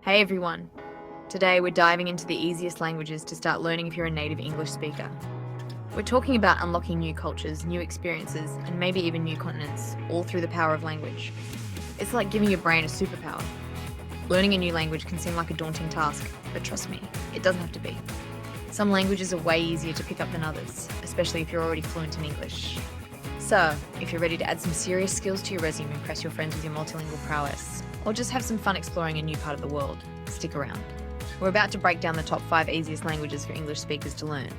Hey everyone! Today we're diving into the easiest languages to start learning if you're a native English speaker. We're talking about unlocking new cultures, new experiences, and maybe even new continents, all through the power of language. It's like giving your brain a superpower. Learning a new language can seem like a daunting task, but trust me, it doesn't have to be. Some languages are way easier to pick up than others, especially if you're already fluent in English. So, if you're ready to add some serious skills to your resume and impress your friends with your multilingual prowess, or just have some fun exploring a new part of the world, stick around. We're about to break down the top 5 easiest languages for English speakers to learn.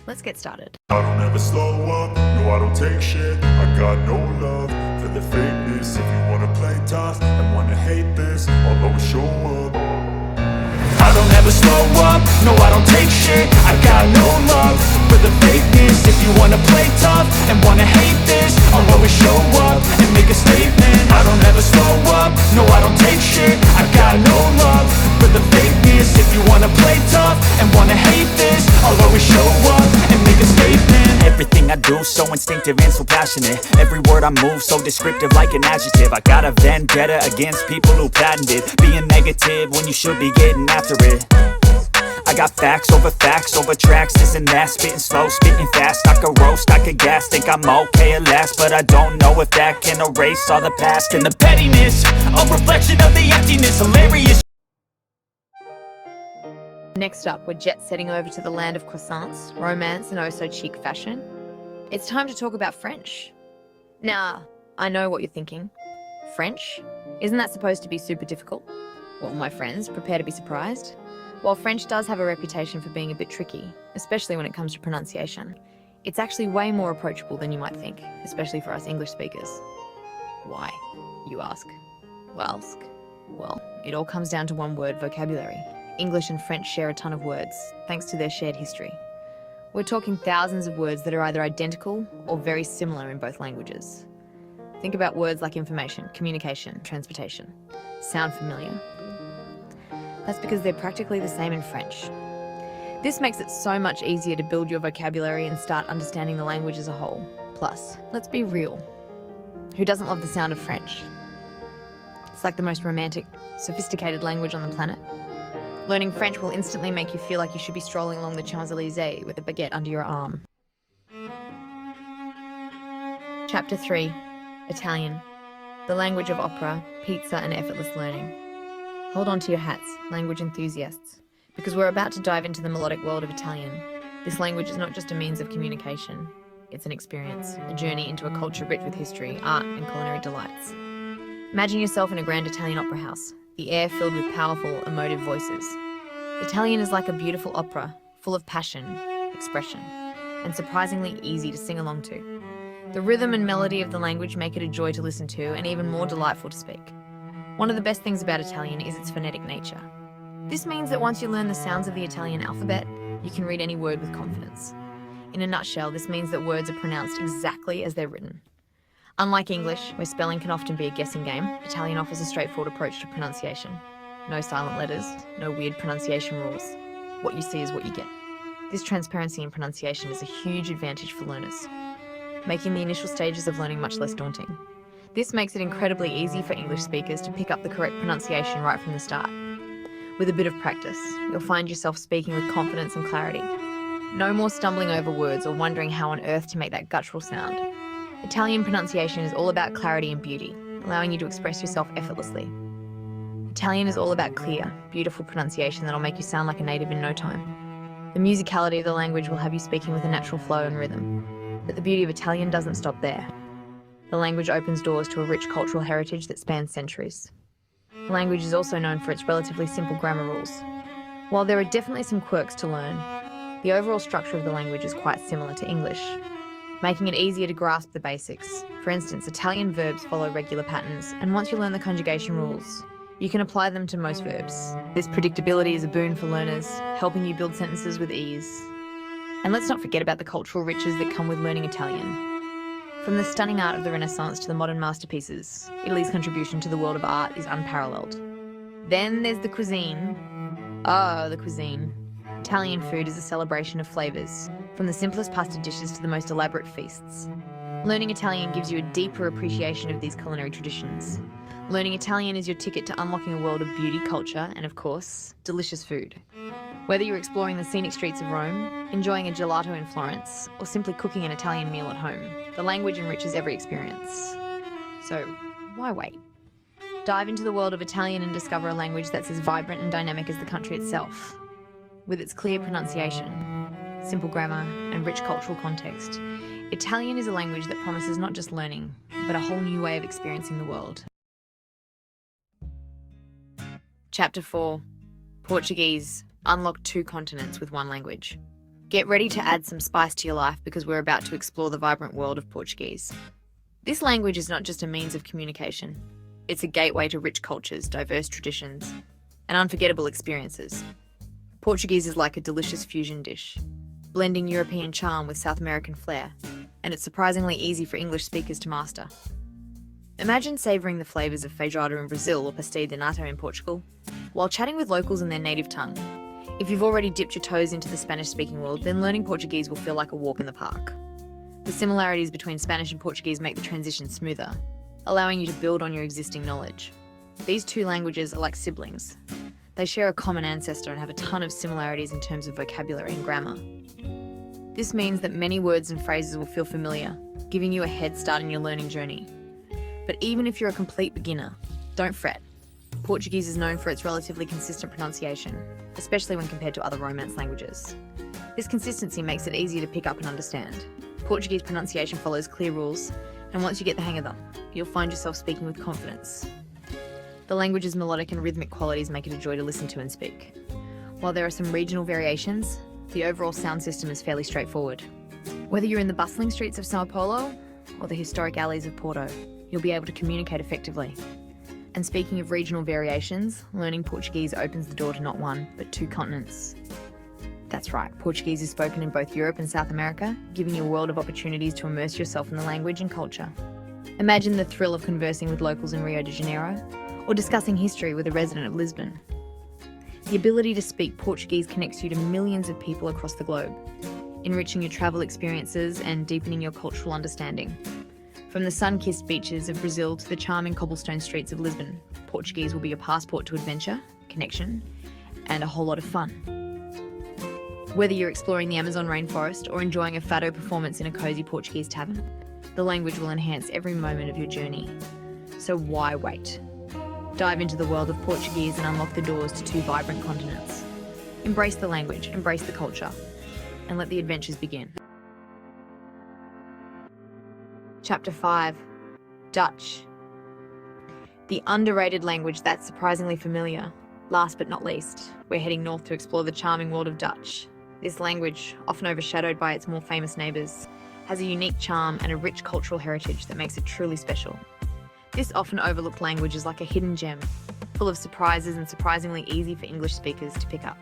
Let's get started. I don't ever slow up, no I don't take shit. I got no love for the fakeness. If you wanna play tough and wanna hate this, I'll always show up. I don't ever slow up, no I don't take shit. I got no love for the fakeness. If you wanna play tough and wanna hate this, I'll always show up and make a statement. I don't ever slow up, no I don't take shit. I got no love for the fakeness. If you wanna play tough and wanna hate this, I'll always show up and make a statement. Everything I do so instinctive and so passionate. Every word I move so descriptive like an adjective. I got a vendetta against people who patented being negative when you should be getting after it. I got facts over tracks, this and that. Spitting slow, spitting fast. I could roast, I could gas. Think I'm okay at last, but I don't know if that can erase all the past. And the pettiness, a reflection of the emptiness. Hilarious. Next up, we're jet-setting over to the land of croissants, romance, and oh-so-chic fashion. It's time to talk about French. Now, I know what you're thinking. French? Isn't that supposed to be super difficult? Well, my friends, prepare to be surprised. While French does have a reputation for being a bit tricky, especially when it comes to pronunciation, it's actually way more approachable than you might think, especially for us English speakers. Why, you ask? Well, it all comes down to one word: vocabulary. English and French share a ton of words, thanks to their shared history. We're talking thousands of words that are either identical or very similar in both languages. Think about words like information, communication, transportation. Sound familiar? That's because they're practically the same in French. This makes it so much easier to build your vocabulary and start understanding the language as a whole. Plus, let's be real. Who doesn't love the sound of French? It's like the most romantic, sophisticated language on the planet. Learning French will instantly make you feel like you should be strolling along the Champs-Élysées with a baguette under your arm. Chapter 3. Italian. The language of opera, pizza, and effortless learning. Hold on to your hats, language enthusiasts, because we're about to dive into the melodic world of Italian. This language is not just a means of communication. It's an experience, a journey into a culture rich with history, art, and culinary delights. Imagine yourself in a grand Italian opera house, the air filled with powerful, emotive voices. Italian is like a beautiful opera, full of passion, expression, and surprisingly easy to sing along to. The rhythm and melody of the language make it a joy to listen to and even more delightful to speak. One of the best things about Italian is its phonetic nature. This means that once you learn the sounds of the Italian alphabet, you can read any word with confidence. In a nutshell, this means that words are pronounced exactly as they're written. Unlike English, where spelling can often be a guessing game, Italian offers a straightforward approach to pronunciation. No silent letters, no weird pronunciation rules. What you see is what you get. This transparency in pronunciation is a huge advantage for learners, making the initial stages of learning much less daunting. This makes it incredibly easy for English speakers to pick up the correct pronunciation right from the start. With a bit of practice, you'll find yourself speaking with confidence and clarity. No more stumbling over words or wondering how on earth to make that guttural sound. Italian pronunciation is all about clarity and beauty, allowing you to express yourself effortlessly. Italian is all about clear, beautiful pronunciation that'll make you sound like a native in no time. The musicality of the language will have you speaking with a natural flow and rhythm. But the beauty of Italian doesn't stop there. The language opens doors to a rich cultural heritage that spans centuries. The language is also known for its relatively simple grammar rules. While there are definitely some quirks to learn, the overall structure of the language is quite similar to English, making it easier to grasp the basics. For instance, Italian verbs follow regular patterns, and once you learn the conjugation rules, you can apply them to most verbs. This predictability is a boon for learners, helping you build sentences with ease. And let's not forget about the cultural riches that come with learning Italian. From the stunning art of the Renaissance to the modern masterpieces, Italy's contribution to the world of art is unparalleled. Then there's the cuisine. Oh, the cuisine. Italian food is a celebration of flavours, from the simplest pasta dishes to the most elaborate feasts. Learning Italian gives you a deeper appreciation of these culinary traditions. Learning Italian is your ticket to unlocking a world of beauty, culture, and of course, delicious food. Whether you're exploring the scenic streets of Rome, enjoying a gelato in Florence, or simply cooking an Italian meal at home, the language enriches every experience. So, why wait? Dive into the world of Italian and discover a language that's as vibrant and dynamic as the country itself. With its clear pronunciation, simple grammar, and rich cultural context, Italian is a language that promises not just learning, but a whole new way of experiencing the world. Chapter 4. Portuguese. Unlock 2 continents with 1 language. Get ready to add some spice to your life because we're about to explore the vibrant world of Portuguese. This language is not just a means of communication. It's a gateway to rich cultures, diverse traditions, and unforgettable experiences. Portuguese is like a delicious fusion dish, blending European charm with South American flair, and it's surprisingly easy for English speakers to master. Imagine savouring the flavours of feijoada in Brazil or pastel de nata in Portugal, while chatting with locals in their native tongue. If you've already dipped your toes into the Spanish-speaking world, then learning Portuguese will feel like a walk in the park. The similarities between Spanish and Portuguese make the transition smoother, allowing you to build on your existing knowledge. These 2 languages are like siblings. They share a common ancestor and have a ton of similarities in terms of vocabulary and grammar. This means that many words and phrases will feel familiar, giving you a head start in your learning journey. But even if you're a complete beginner, don't fret. Portuguese is known for its relatively consistent pronunciation, especially when compared to other Romance languages. This consistency makes it easier to pick up and understand. Portuguese pronunciation follows clear rules, and once you get the hang of them, you'll find yourself speaking with confidence. The language's melodic and rhythmic qualities make it a joy to listen to and speak. While there are some regional variations, the overall sound system is fairly straightforward. Whether you're in the bustling streets of Sao Paulo or the historic alleys of Porto, you'll be able to communicate effectively. And speaking of regional variations, learning Portuguese opens the door to not 1, but 2 continents. That's right, Portuguese is spoken in both Europe and South America, giving you a world of opportunities to immerse yourself in the language and culture. Imagine the thrill of conversing with locals in Rio de Janeiro, or discussing history with a resident of Lisbon. The ability to speak Portuguese connects you to millions of people across the globe, enriching your travel experiences and deepening your cultural understanding. From the sun-kissed beaches of Brazil to the charming cobblestone streets of Lisbon, Portuguese will be your passport to adventure, connection, and a whole lot of fun. Whether you're exploring the Amazon rainforest or enjoying a fado performance in a cozy Portuguese tavern, the language will enhance every moment of your journey. So why wait? Dive into the world of Portuguese and unlock the doors to 2 vibrant continents. Embrace the language, embrace the culture, and let the adventures begin. Chapter 5. Dutch. The underrated language that's surprisingly familiar. Last but not least, we're heading north to explore the charming world of Dutch. This language, often overshadowed by its more famous neighbours, has a unique charm and a rich cultural heritage that makes it truly special. This often overlooked language is like a hidden gem, full of surprises and surprisingly easy for English speakers to pick up.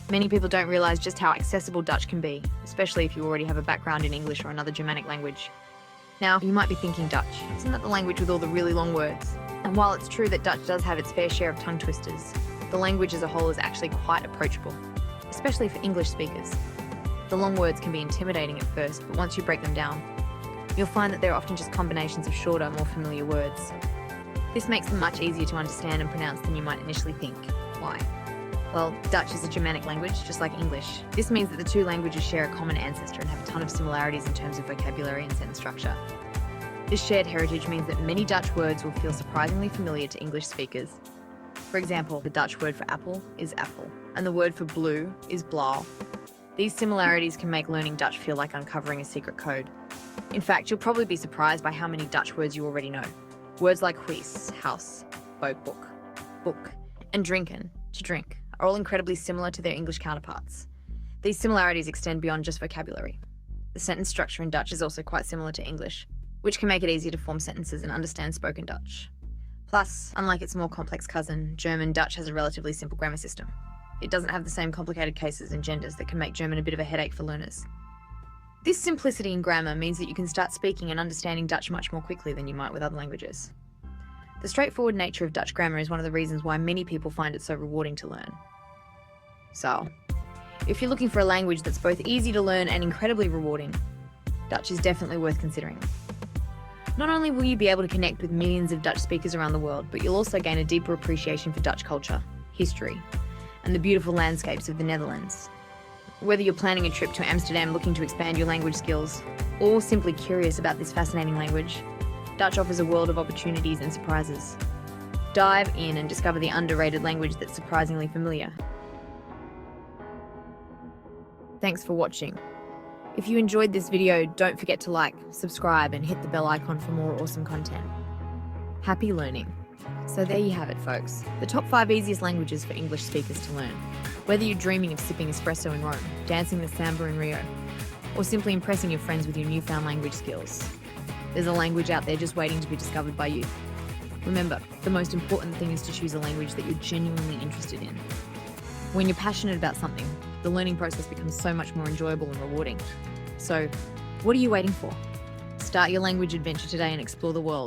Many people don't realise just how accessible Dutch can be, especially if you already have a background in English or another Germanic language. Now, you might be thinking Dutch, isn't that the language with all the really long words? And while it's true that Dutch does have its fair share of tongue twisters, the language as a whole is actually quite approachable, especially for English speakers. The long words can be intimidating at first, but once you break them down, you'll find that they're often just combinations of shorter, more familiar words. This makes them much easier to understand and pronounce than you might initially think. Why? Well, Dutch is a Germanic language, just like English. This means that the 2 languages share a common ancestor and have a ton of similarities in terms of vocabulary and sentence structure. This shared heritage means that many Dutch words will feel surprisingly familiar to English speakers. For example, the Dutch word for apple is appel, and the word for blue is blauw. These similarities can make learning Dutch feel like uncovering a secret code. In fact, you'll probably be surprised by how many Dutch words you already know. Words like huis, house, boek, book, and drinken, to drink, are all incredibly similar to their English counterparts. These similarities extend beyond just vocabulary. The sentence structure in Dutch is also quite similar to English, which can make it easier to form sentences and understand spoken Dutch. Plus, unlike its more complex cousin, German, Dutch has a relatively simple grammar system. It doesn't have the same complicated cases and genders that can make German a bit of a headache for learners. This simplicity in grammar means that you can start speaking and understanding Dutch much more quickly than you might with other languages. The straightforward nature of Dutch grammar is one of the reasons why many people find it so rewarding to learn. So, if you're looking for a language that's both easy to learn and incredibly rewarding, Dutch is definitely worth considering. Not only will you be able to connect with millions of Dutch speakers around the world, but you'll also gain a deeper appreciation for Dutch culture, history, and the beautiful landscapes of the Netherlands. Whether you're planning a trip to Amsterdam looking to expand your language skills, or simply curious about this fascinating language, Dutch offers a world of opportunities and surprises. Dive in and discover the underrated language that's surprisingly familiar. Thanks for watching. If you enjoyed this video, don't forget to like, subscribe, and hit the bell icon for more awesome content. Happy learning. So there you have it, folks. The top 5 easiest languages for English speakers to learn. Whether you're dreaming of sipping espresso in Rome, dancing the samba in Rio, or simply impressing your friends with your newfound language skills, there's a language out there just waiting to be discovered by you. Remember, the most important thing is to choose a language that you're genuinely interested in. When you're passionate about something, the learning process becomes so much more enjoyable and rewarding. So, what are you waiting for? Start your language adventure today and explore the world.